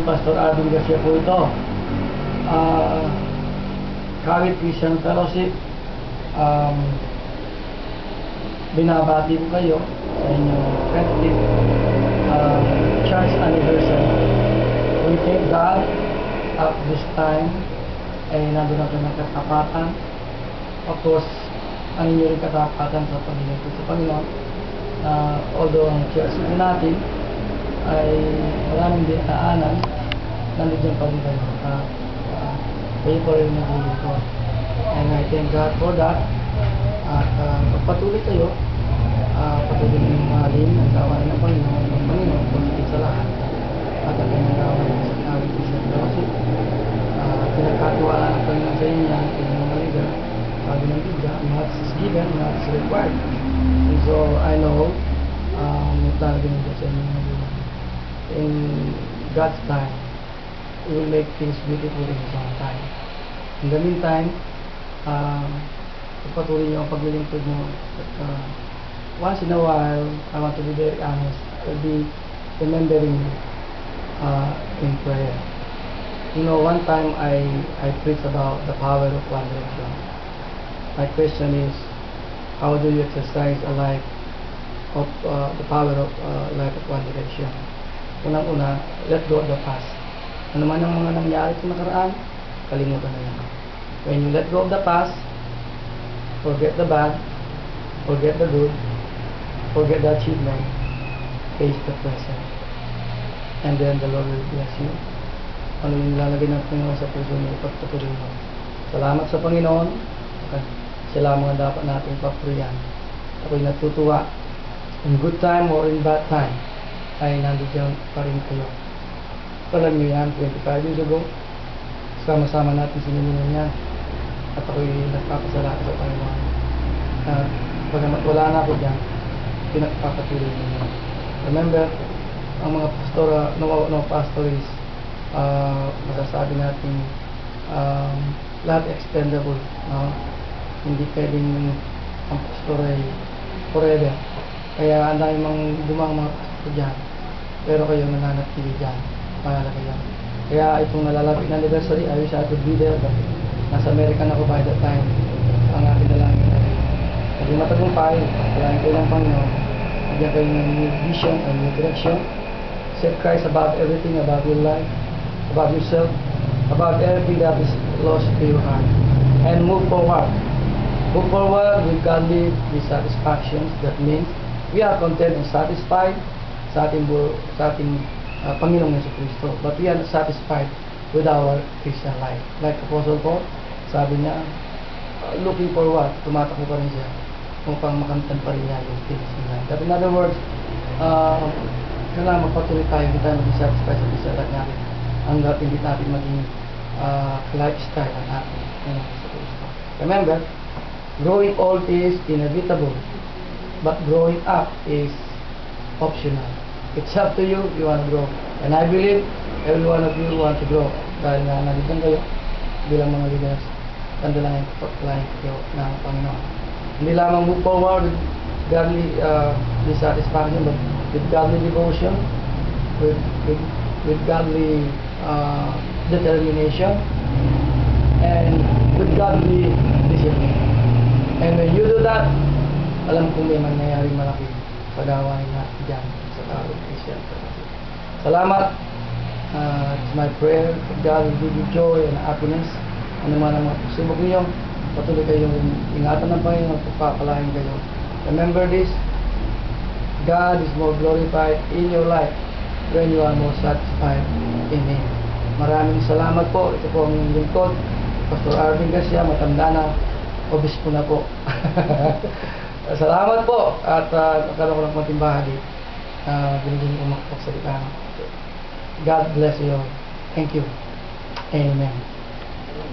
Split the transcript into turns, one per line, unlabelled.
Pastor Arvin Garcia po ito. Kawit Christian Fellowship, binabati ko kayo sa inyong 20th church anniversary. We thank God at this time nandun natin ng katapatan. Of course, ang inyo rin katapatan sa paglilingkod sa Panginoon. Although ang church natin ay maraming dinaanan, nandun pa rin kayo. Kayo pa rin naglilingkod. And I thank God for that. At pagpatuloy kayo, patuloy ng mahalin ang gawain ng Panginoon, positive sa lahat. At ang kanyang gawain sa Kawit Christian Fellowship. Pinagkatiwala ng Panginoon sa inyo ang inyong maligaw. Sabi ng Biblia, much is given, much is required. And so, I know, may plano din ito sa inyong maligaw. In God's time, we will make things beautiful in His own time. In the meantime, patuloy niyo ang paglilingkod mo. Once in a while, I want to be very honest, I'll be remembering you in prayer. You know, one time I preached about the power of one direction. My question is, how do you exercise a life of the power of life of one direction? Unang-una, let go of the past. Ano man ang mga nangyari sa nakaraan, kalimutan na yan. When you let go of the past, forget the bad, forget the good, forget the achievement, face the present. And then the Lord will bless you. Ano yung lalagay ng Panginoon sa puso mo, pagpatuloy mo. Salamat sa Panginoon. Siya lamang ang dapat natin papurihan. Ako'y natutuwa. In good time or in bad time, ay nandiyan pa rin kayo. Alam nyo yan, 25 years ago, sama-sama natin sinimulan yan. At ako'y nagpapasalamat sa Panginoon. Pagamat wala na ako dyan, pinagpapatuloy nyo. Remember, ang mga pastor, no pastor is masasabi natin lahat expendable, no? Hindi pwedeng ang pastor ay forever. Kaya ang dami mang dumang mga pastor dyan, pero kayo nananatili dyan. Mahalaga yan. Kaya itong nalalapit na anniversary, I wish I could be there, but nasa American ako by that time. Ang akin na lang yun ay maging matagumpay, kailangan kayo ng Panginoon, magyan kayo ng new vision and new direction. Set Christ above everything, above your life, above yourself, above everything that is lost to your heart, and move forward. Move forward with godly dissatisfactions. That means we are content and satisfied sa ating Panginoong Jesucristo, but we are not satisfied with our Christian life. Like Apostle Paul, sabi niya, looking forward, tumatakbo pa rin siya upang makamtan pa rin niya yung things niya. But in other words, kailangan magpatuloy tayo, hindi tayo maging satisfied sa isa lang natin hanggat hindi natin maging lifestyle ang ating Jesucristo. Remember, growing old is inevitable, but growing up is optional. It's up to you if you want to grow. And I believe every one of you want to grow. Dahil nga nandito kayo bilang mga leaders, tandaan ang pagpapalain kayo ng Panginoon. Hindi lamang move forward with godly dissatisfaction, but with godly devotion, with godly determination, and with godly discipline. And when you do that, alam kong may mangyayari malaki sa gawain natin dyan sa Kawit Christian Fellowship. Salamat. It's my prayer that God will give you joy and happiness. Ano man ang mga pagsubok niyo, patuloy kayong ingatan ng Panginoon, pagpapalain kayo. Remember this, God is more glorified in your life when you are more satisfied in Him. Maraming salamat po. Ito po ang lingkod, Pastor Arvin Garcia, matanda na, obispo na po. Salamat po at nagkaroon ko ng konting bahagi. Binigyan ko makapagsalita. God bless you all. Thank you. Amen.